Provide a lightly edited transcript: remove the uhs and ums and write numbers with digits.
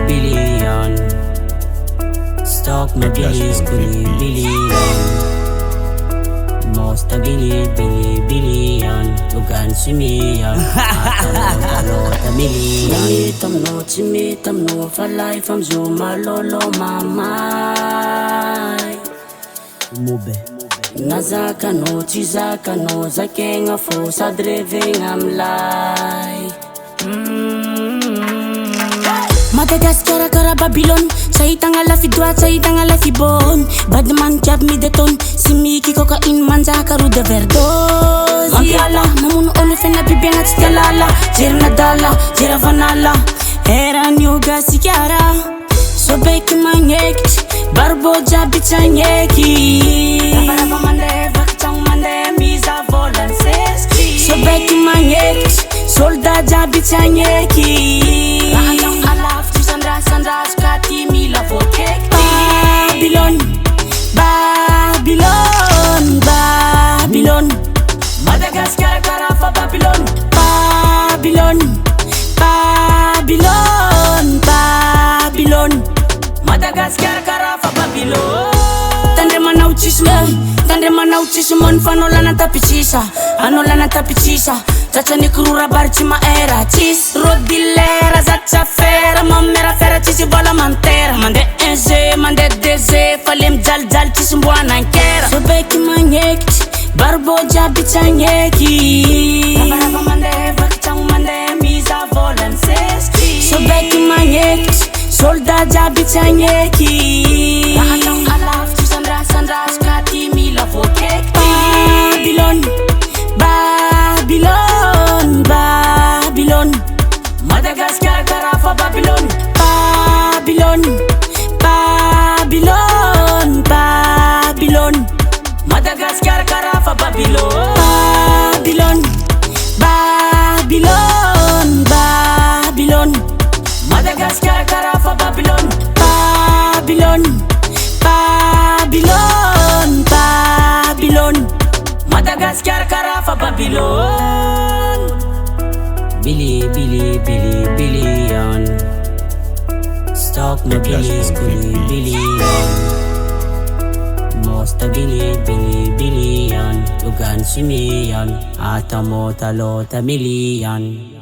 billion. Stock my billies, billion. Most a billion. Lugan si million. Atalota million. Chimitam no for life. I'm Zuma lolo mamai. Mube. Nazaka no, chizaka no, zakenga fo sa driving I'm like. Madagascar kara Babylone. Saitang alafi dua, saitang alafi bon. Badman jab mi deton. Simiki cocaine manza karu de verdosi. Mampiala, mamun olufena bibiangat stelala. Jerna dala, jera vanala. Era nyuga sikiara. Sobeki manyeki, barbo jabi chanyeki. Rabaraba mande, vakchang mande, miza volan seski. Sobeki manyeki, solda jabi chanyeki. Raandang alaf, tusandra sandra skati mila vokekti. Babylone, Babylone, Babylone. Madagascar karafa Babylone, Babylone, Babylone, Babylone. Madagascar karafa Babylone. Tandre mana uchismo fanola na tapicisa. Anola na tapicisa. Chacha ni krura barci ma era cis. Rodilera zacha fera. Mamera fera cisi vola mantera. Mande enze, mande deze. Falem jal jal cisi mbwana nkera. Sobeki manyeki, barbo jabi chanyeki. Rabaraba mande, vakchang mande, miza volan seski. Sobeki manyeki, solda jabi chanyeki. Raandang alaf, tusandra sandra skati mila vokekti. Babylone, Babylone, Babylone. Madagascar karafa Babylone, Babylone, Babylone, Babylone. Madagascar karafa Babylone, Babylone, Babylone, Babylone. Madagascar karafa Babylone, Babylone, Babylone, Babylone. Madagascar karafa Babylone. Billion. Stock my billies, billion. Most a billion. Lugan si million. Atamota lota million.